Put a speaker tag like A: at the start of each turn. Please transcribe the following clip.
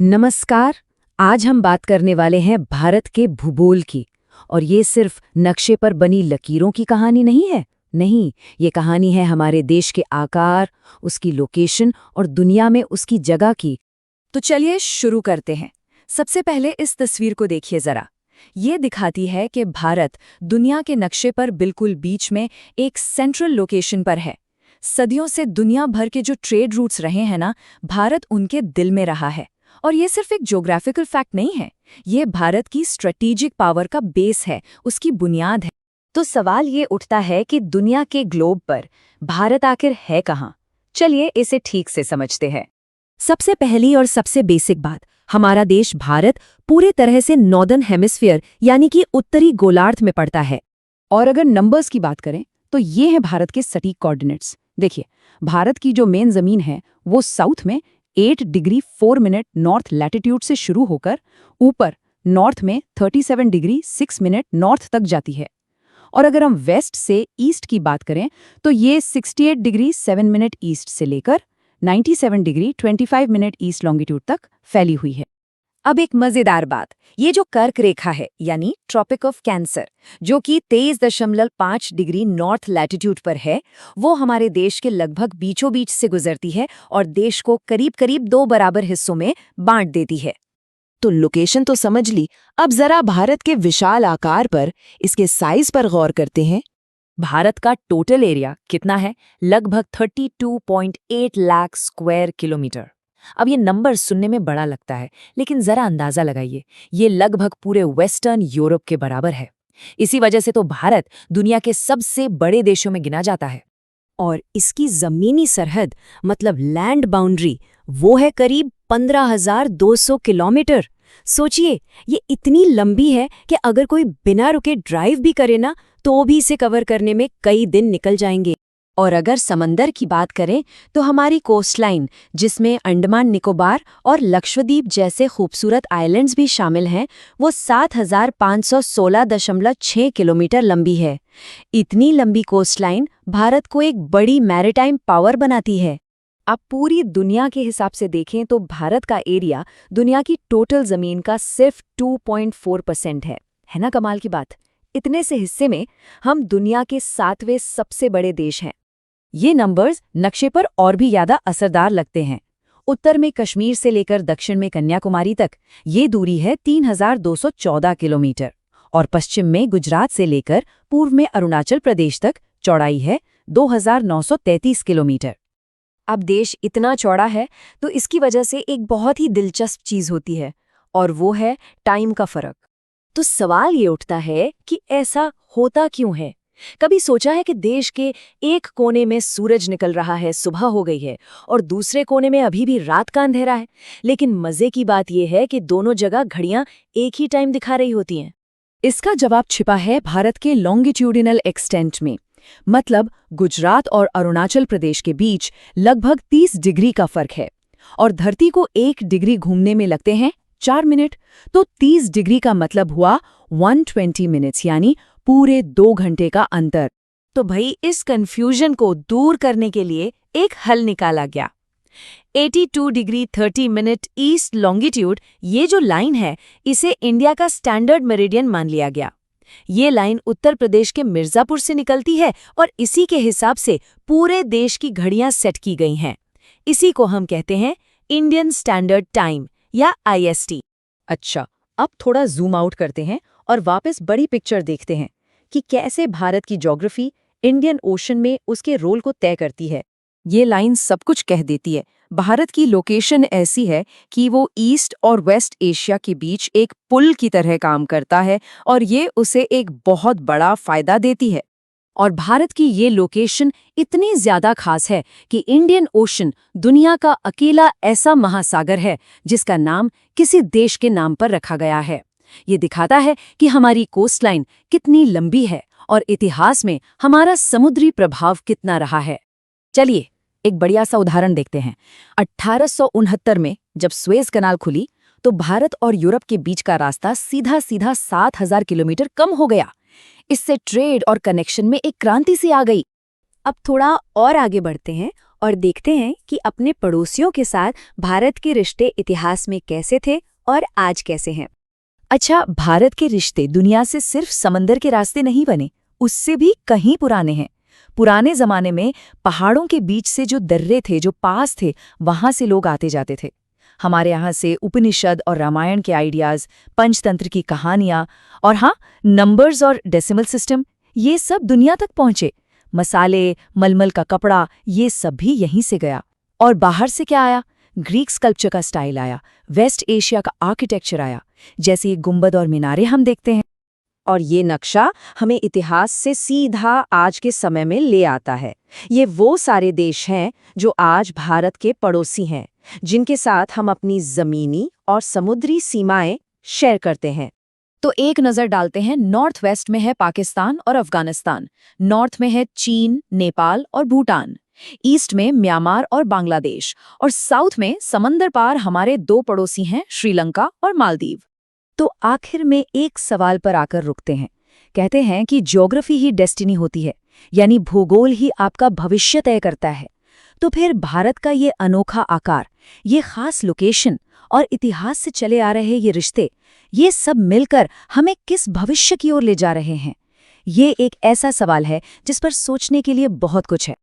A: नमस्कार। आज हम बात करने वाले हैं भारत के भूगोल की। और ये सिर्फ नक्शे पर बनी लकीरों की कहानी नहीं है। नहीं, ये कहानी है हमारे देश के आकार, उसकी लोकेशन और दुनिया में उसकी जगह की।
B: तो चलिए शुरू करते हैं। सबसे पहले इस तस्वीर को देखिए जरा। ये दिखाती है कि भारत दुनिया के नक्शे पर बिल्कुल बीच में एक सेंट्रल लोकेशन पर है। सदियों से दुनिया भर के जो ट्रेड रूट्स रहे हैं ना, भारत उनके दिल में रहा है। और ये सिर्फ एक ज्योग्राफिकल फैक्ट नहीं है, ये भारत की स्ट्रेटेजिक पावर का बेस है, उसकी बुनियाद है।
A: तो सवाल ये उठता है कि दुनिया के ग्लोब पर भारत आखिर है कहाँ? चलिए इसे ठीक से समझते हैं। सबसे पहली और सबसे बेसिक बात, हमारा देश भारत पूरे तरह से नॉर्दर्न हेमिस्फीयर यानी कि उत्तरी गोलार्ध में पड़ता है।
B: और अगर नंबर्स की बात करें तो ये हैं भारत के सटीक कोऑर्डिनेट्स। देखिए, भारत की जो मेन जमीन है वो साउथ में 8 डिग्री 4 मिनट नॉर्थ लैटिट्यूड से शुरू होकर ऊपर नॉर्थ में 37 डिग्री 6 मिनट नॉर्थ तक जाती है। और अगर हम वेस्ट से ईस्ट की बात करें तो ये 68 डिग्री 7 मिनट ईस्ट से लेकर 97 डिग्री 25 मिनट ईस्ट लॉन्गिट्यूड तक फैली हुई है।
A: अब एक मजेदार बात, ये जो कर्क रेखा है यानी ट्रॉपिक ऑफ कैंसर, जो कि 23.5 डिग्री नॉर्थ लैटिट्यूड पर है, वो हमारे देश के लगभग बीचों बीच से गुजरती है और देश को करीब करीब 2 बराबर हिस्सों में बांट देती है।
C: तो लोकेशन तो समझ ली, अब जरा भारत के विशाल आकार पर, इसके साइज पर गौर करते हैं।
A: भारत का टोटल एरिया कितना है? लगभग 32.8 लाख स्क्वायर किलोमीटर। अब ये नंबर सुनने में बड़ा लगता है, लेकिन जरा अंदाजा लगाइए, ये लगभग पूरे वेस्टर्न यूरोप के बराबर है। इसी वजह से तो भारत दुनिया के सबसे बड़े देशों में गिना जाता है। और इसकी जमीनी सरहद मतलब लैंड बाउंड्री वो है करीब 15,200 किलोमीटर। सोचिए, ये इतनी लंबी है कि अगर कोई बिना रुके ड्राइव भी करे ना, तो भी इसे कवर करने में कई दिन निकल जाएंगे। और अगर समंदर की बात करें तो हमारी कोस्टलाइन, जिसमें अंडमान निकोबार और लक्षद्वीप जैसे खूबसूरत आइलैंड्स भी शामिल हैं, वो 7,516.6 किलोमीटर लंबी है। इतनी लंबी कोस्टलाइन भारत को एक बड़ी मैरीटाइम पावर बनाती है। आप पूरी दुनिया के हिसाब से देखें तो भारत का एरिया दुनिया की टोटल जमीन का सिर्फ 2.4% है ना कमाल की बात? इतने से हिस्से में हम दुनिया के 7वें सबसे बड़े देश हैं। ये नंबर्स नक्शे पर और भी ज्यादा असरदार लगते हैं। उत्तर में कश्मीर से लेकर दक्षिण में कन्याकुमारी तक ये दूरी है 3,214 किलोमीटर और पश्चिम में गुजरात से लेकर पूर्व में अरुणाचल प्रदेश तक चौड़ाई है 2,933 किलोमीटर। अब देश इतना चौड़ा है तो इसकी वजह से एक बहुत ही दिलचस्प चीज होती है, और वो है टाइम का फर्क। तो सवाल ये उठता है कि ऐसा होता क्यों है? कभी सोचा है कि देश के एक कोने में सूरज निकल रहा है, सुबह हो गई है, और दूसरे कोने में अभी भी रात का अंधेरा है, लेकिन मजे की बात यह है कि दोनों जगह घड़ियां एक ही टाइम दिखा रही होती हैं।
B: इसका जवाब छिपा है भारत के लॉन्गिट्यूडिनल एक्सटेंट में। मतलब गुजरात और अरुणाचल प्रदेश के बीच लगभग 30 डिग्री का फर्क है, और धरती को 1 डिग्री घूमने में लगते हैं 4 मिनट। तो 30 डिग्री का मतलब हुआ 120 मिनट्स, यानी पूरे 2 घंटे का अंतर।
A: तो भाई इस कंफ्यूजन को दूर करने के लिए एक हल निकाला गया। 82 डिग्री 30 मिनट ईस्ट लॉन्गिट्यूड, ये जो लाइन है, इसे इंडिया का स्टैंडर्ड मेरिडियन मान लिया गया। ये लाइन उत्तर प्रदेश के मिर्जापुर से निकलती है और इसी के हिसाब से पूरे देश की घड़ियां सेट की गई हैं। इसी को हम कहते हैं इंडियन स्टैंडर्ड टाइम या IST।
B: अच्छा, अब थोड़ा जूम आउट करते हैं और वापस बड़ी पिक्चर देखते हैं कि कैसे भारत की ज्योग्राफी इंडियन ओशन में उसके रोल को तय करती है। ये लाइन सब कुछ कह देती है। भारत की लोकेशन ऐसी है कि वो ईस्ट और वेस्ट एशिया के बीच एक पुल की तरह काम करता है, और ये उसे एक बहुत बड़ा फायदा देती है। और भारत की ये लोकेशन इतनी ज्यादा खास है कि इंडियन ओशन दुनिया का अकेला ऐसा महासागर है जिसका नाम किसी देश के नाम पर रखा गया है। ये दिखाता है कि हमारी कोस्टलाइन कितनी लंबी है और इतिहास में हमारा समुद्री प्रभाव कितना रहा है। चलिए एक बढ़िया सा उदाहरण देखते हैं। 1869 में जब सुएज कनाल खुली तो भारत और यूरोप के बीच का रास्ता सीधा सीधा 7,000 किलोमीटर कम हो गया। इससे ट्रेड और कनेक्शन में एक क्रांति सी आ गई। अब थोड़ा और आगे बढ़ते हैं
A: और देखते हैं कि अपने पड़ोसियों के साथ भारत के रिश्ते इतिहास में कैसे थे और आज कैसे हैं।
B: अच्छा, भारत के रिश्ते दुनिया से सिर्फ समंदर के रास्ते नहीं बने, उससे भी कहीं पुराने हैं। पुराने जमाने में पहाड़ों के बीच से जो दर्रे थे, जो पास थे, वहां से लोग आते जाते थे। हमारे यहाँ से उपनिषद और रामायण के आइडियाज, पंचतंत्र की कहानियां और हाँ, नंबर्स और डेसिमल सिस्टम, ये सब दुनिया तक पहुंचे। मसाले, मलमल का कपड़ा, ये सब भी यहीं से गया। और बाहर से क्या आया? ग्रीक स्कल्पचर का स्टाइल आया, वेस्ट एशिया का आर्किटेक्चर आया, जैसे ये गुंबद और मीनारे हम देखते हैं।
A: और ये नक्शा हमें इतिहास से सीधा आज के समय में ले आता है। ये वो सारे देश हैं जो आज भारत के पड़ोसी हैं, जिनके साथ हम अपनी जमीनी और समुद्री सीमाएं शेयर करते हैं।
B: तो एक नजर डालते हैं। नॉर्थ वेस्ट में है पाकिस्तान और अफगानिस्तान, नॉर्थ में है चीन, नेपाल और भूटान, ईस्ट में म्यांमार और बांग्लादेश, और साउथ में समंदर पार हमारे दो पड़ोसी हैं, श्रीलंका और मालदीव।
A: तो आखिर में एक सवाल पर आकर रुकते हैं। कहते हैं कि ज्योग्राफी ही डेस्टिनी होती है, यानी भूगोल ही आपका भविष्य तय करता है। तो फिर भारत का ये अनोखा आकार, ये खास लोकेशन और इतिहास से चले आ रहे ये रिश्ते, ये सब मिलकर हमें किस भविष्य की ओर ले जा रहे हैं? ये एक ऐसा सवाल है जिस पर सोचने के लिए बहुत कुछ है।